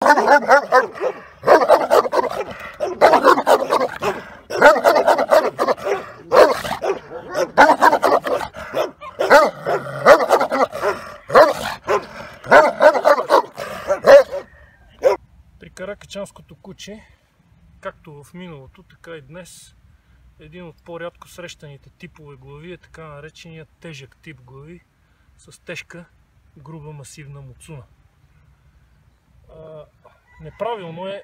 При каракачанското куче, както в миналото, така и днес, един от по-рядко срещаните типове глави е така нареченият тежък тип глави с тежка, груба, масивна муцуна. Неправилно е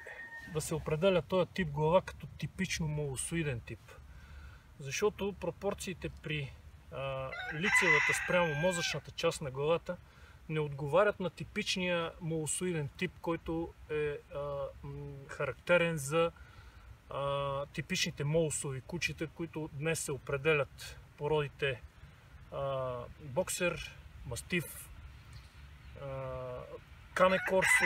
да се определя този тип глава като типично молосоиден тип, защото пропорциите при лицевата спрямо мозъчната част на главата не отговарят на типичния молосоиден тип, който е характерен за типичните молосови кучета, които днес се определят породите боксер, мастиф, кане корсо.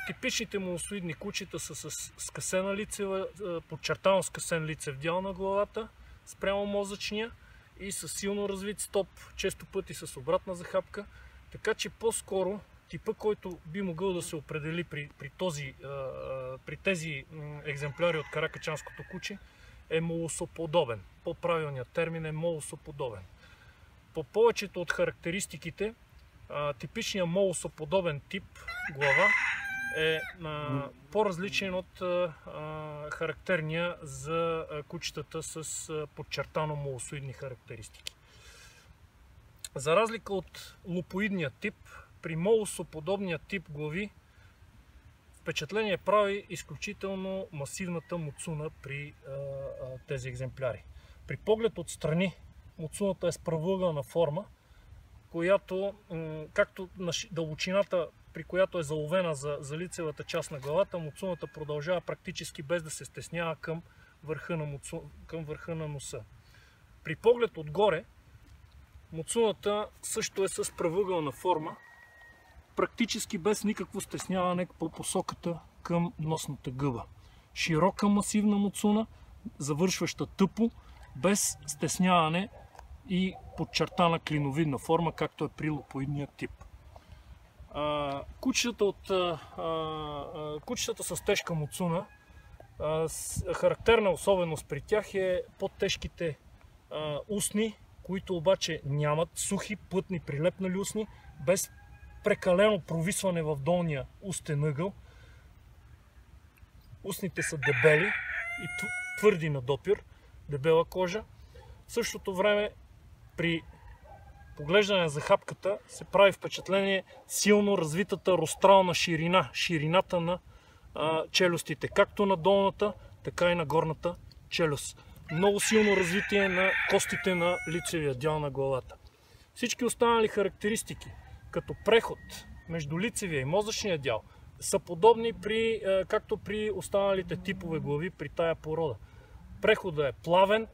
Типичните молосоидни кучета са с скъсена лицева, подчертано скъсен лицев дял на главата спрямо мозъчния и с силно развит стоп, често пъти с обратна захапка, така че по-скоро типа, който би могъл да се определи при тези екземпляри от каракачанското куче, е молосоподобен. По-правилният термин е молосоподобен. По повечето от характеристиките, типичният молосоподобен тип глава е по-различен от характерния за кучетата с подчертано молосоидни характеристики. За разлика от лупоидния тип, при молосоподобния тип глави впечатление прави изключително масивната муцуна при тези екземпляри. При поглед отстрани муцуната е с правоъгълна форма, която, както на дълбочината, при която е заловена за лицевата част на главата, муцуната продължава практически без да се стеснява към върха на носа. При поглед отгоре муцуната също е с правоъгълна форма, практически без никакво стесняване по посоката към носната гъба. Широка масивна муцуна, завършваща тъпо, без стесняване и подчертана клиновидна форма, както е при лупоидния тип. Кучетата с тежка муцуна, характерна особеност при тях е по-тежките устни, които обаче нямат сухи, плътни, прилепнали устни, без прекалено провисване в долния устен ъгъл. Устните са дебели и твърди на допир, дебела кожа. В същото време при поглеждане на захапката се прави впечатление силно развитата рострална ширина, ширината на челюстите, както на долната, така и на горната челюст. Много силно развитие на костите на лицевия дял на главата. Всички останали характеристики, като преход между лицевия и мозъчния дял, са подобни както при останалите типове глави при тая порода. Преходът е плавен,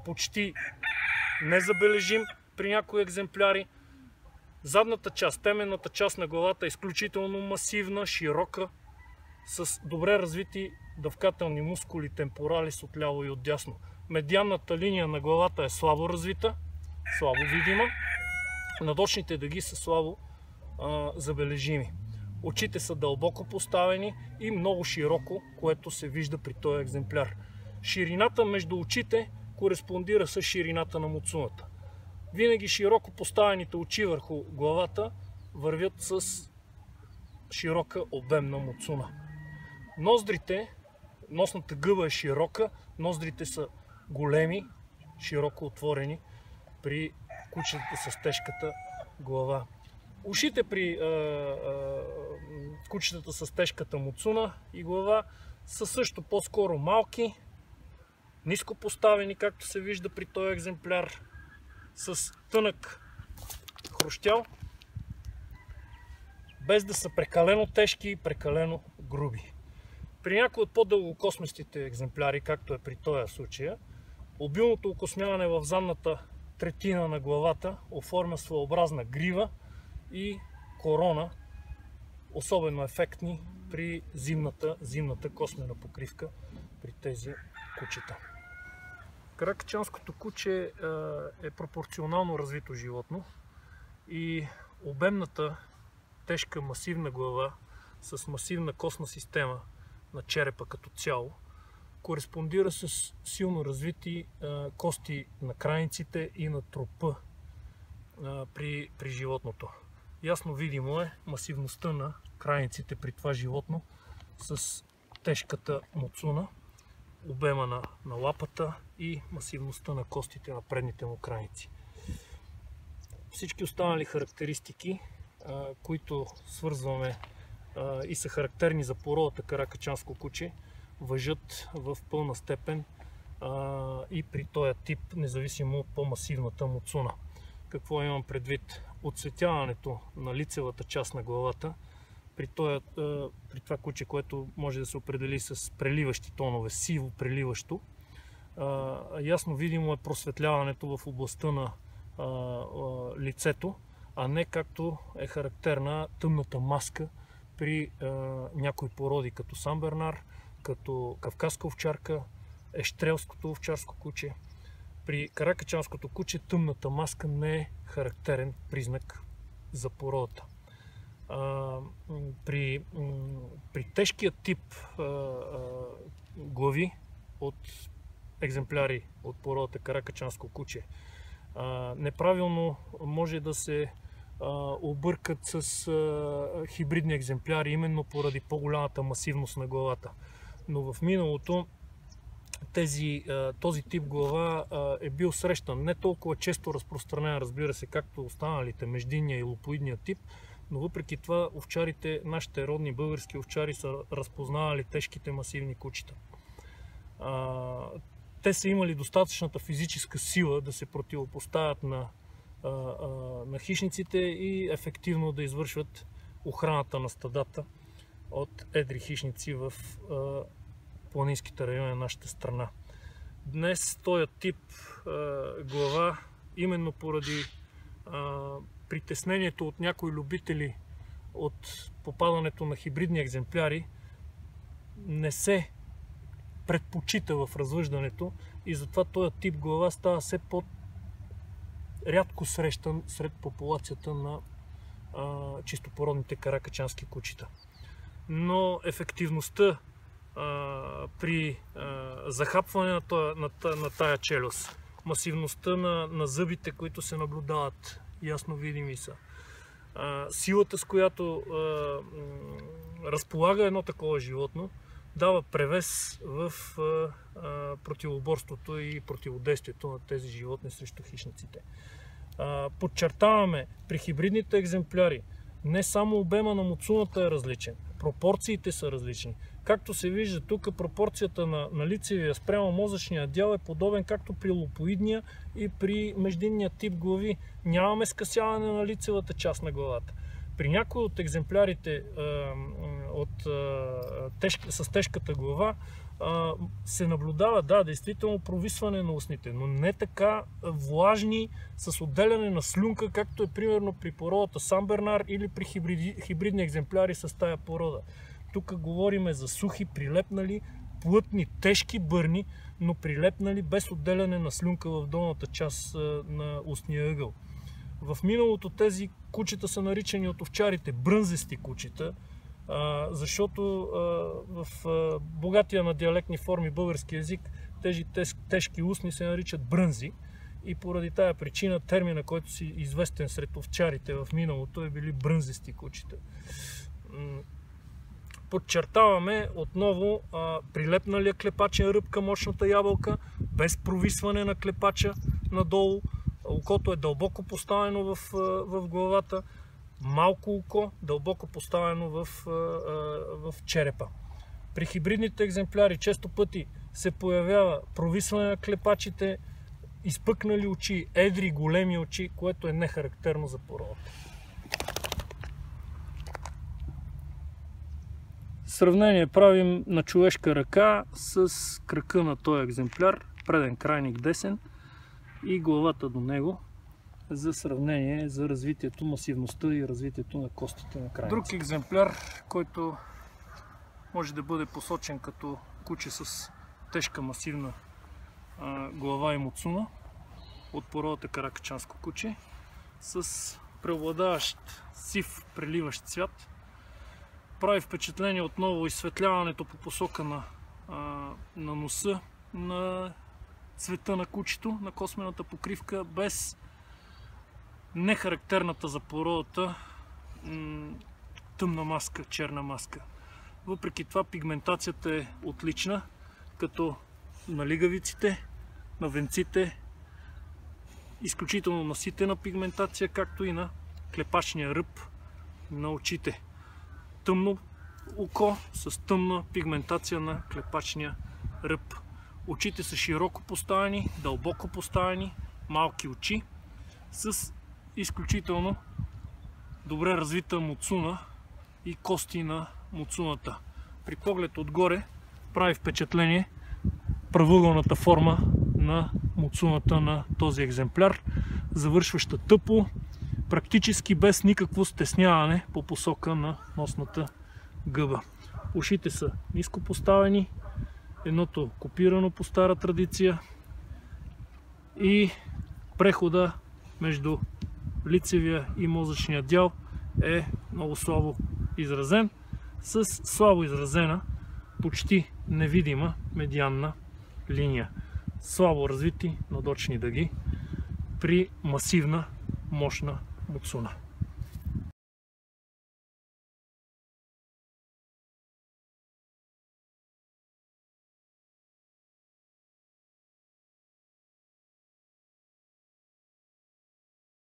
почти незабележим при някои екземпляри. Задната част, теменната част на главата е изключително масивна, широка, с добре развити дъвкателни мускули, темпоралис отляво и отдясно. Медианната линия на главата е слабо развита, слабо видима. Надочните дъги са слабо забележими. Очите са дълбоко поставени и много широко, което се вижда при този екземпляр. Ширината между очите кореспондира с ширината на муцуната. Винаги широко поставените очи върху главата вървят с широка обемна муцуна. Ноздрите, носната гъба е широка, ноздрите са големи, широко отворени при кучетата с тежката глава. Ушите при кучетата с тежката муцуна и глава са също по-скоро малки, ниско поставени, както се вижда при този екземпляр, с тънък хрущял, без да са прекалено тежки и прекалено груби. При някои от по-дългокосместите екземпляри, както е при този случай, обилното окосмяване в задната третина на главата оформя своеобразна грива и корона, особено ефектни при зимната космена покривка при тези кучета. Каракачанското куче е пропорционално развито животно и обемната, тежка, масивна глава с масивна костна система на черепа като цяло, кореспондира с силно развити кости на крайниците и на трупа при животното. Ясно видимо е масивността на крайниците при това животно с тежката муцуна, обема на лапата и масивността на костите на предните му крайници. Всички останали характеристики, които свързваме и са характерни за породата каракачанско куче, важат в пълна степен и при този тип, независимо от по-масивната муцуна. Какво имам предвид? Отцветяването на лицевата част на главата при това куче, което може да се определи с преливащи тонове, сиво преливащо, ясно видимо е просветляването в областта на лицето, а не както е характерна тъмната маска при някои породи, като Сан Бернар, като кавказска овчарка, ещрелското овчарско куче. При каракачанското куче тъмната маска не е характерен признак за породата. При тежкия тип глави от екземпляри от породата каракачанско куче, неправилно може да се объркат с хибридни екземпляри, именно поради по-голямата масивност на главата. Но в миналото този тип глава е бил срещан не толкова често разпространен, разбира се, както останалите междинния и лупоидния тип, но въпреки това овчарите, нашите родни български овчари, са разпознавали тежките масивни кучета. Те са имали достатъчната физическа сила да се противопоставят на хищниците и ефективно да извършват охраната на стадата от едри хищници в планинските райони на нашата страна. Днес този тип глава, именно поради притеснението от някои любители от попадането на хибридни екземпляри, не се предпочита в развъждането и затова този тип глава става все по-рядко срещан сред популацията на чистопородните каракачански кучета. Но ефективността при захапване на тая челюст, масивността на зъбите, които се наблюдават, ясно видими са, силата, с която разполага едно такова животно, дава превес в противоборството и противодействието на тези животни срещу хищниците. Подчертаваме, при хибридните екземпляри не само обема на муцуната е различен, пропорциите са различни. Както се вижда тук, пропорцията на лицевия спрямо мозъчния дял е подобен както при лупоидния и при междинния тип глави. Нямаме скъсяване на лицевата част на главата. При някои от екземплярите с тежката глава се наблюдава, да, действително провисване на устните, но не така влажни с отделяне на слюнка, както е примерно при породата Сан Бернар или при хибридни екземпляри с тая порода. Тук говорим за сухи, прилепнали, плътни, тежки бърни, но прилепнали без отделяне на слюнка в долната част на устния ъгъл. В миналото тези кучета са наричани от овчарите брънзести кучета, защото в богатия на диалектни форми български език тези тежки устни се наричат брънзи и поради тая причина термина, който си известен сред овчарите в миналото, е били брънзести кучета. Подчертаваме отново прилепналия клепачен ръб към очната ябълка, без провисване на клепача надолу. Окото е дълбоко поставено в главата, малко око, дълбоко поставено в черепа. При хибридните екземпляри често пъти се появява провисване на клепачите, изпъкнали очи, едри, големи очи, което е нехарактерно за породата. Сравнение правим на човешка ръка с крака на този екземпляр, преден крайник десен и главата до него, за сравнение за развитието, масивността и развитието на костите на крайници. Друг екземпляр, който може да бъде посочен като куче с тежка масивна глава и муцуна от породата каракачанско куче, с преобладаващ сив преливащ цвят, Прави впечатление отново изсветляването по посока на носа, на цвета на кучето, на космената покривка, без нехарактерната за породата тъмна маска, черна маска. Въпреки това пигментацията е отлична, като на лигавиците, на венците, изключително наситена пигментация, както и на клепачния ръб на очите. Тъмно око с тъмна пигментация на клепачния ръб. Очите са широко поставени, дълбоко поставени, малки очи с изключително добре развита муцуна и кости на муцуната. При поглед отгоре прави впечатление правоъгълната форма на муцуната на този екземпляр, завършваща тъпо, практически без никакво стесняване по посока на носната гъба. Ушите са ниско поставени, едното копирано по стара традиция и прехода между лицевия и мозъчния дял е много слабо изразен, с слабо изразена, почти невидима медианна линия. Слабо развити надочни дъги при масивна, мощна муцуна.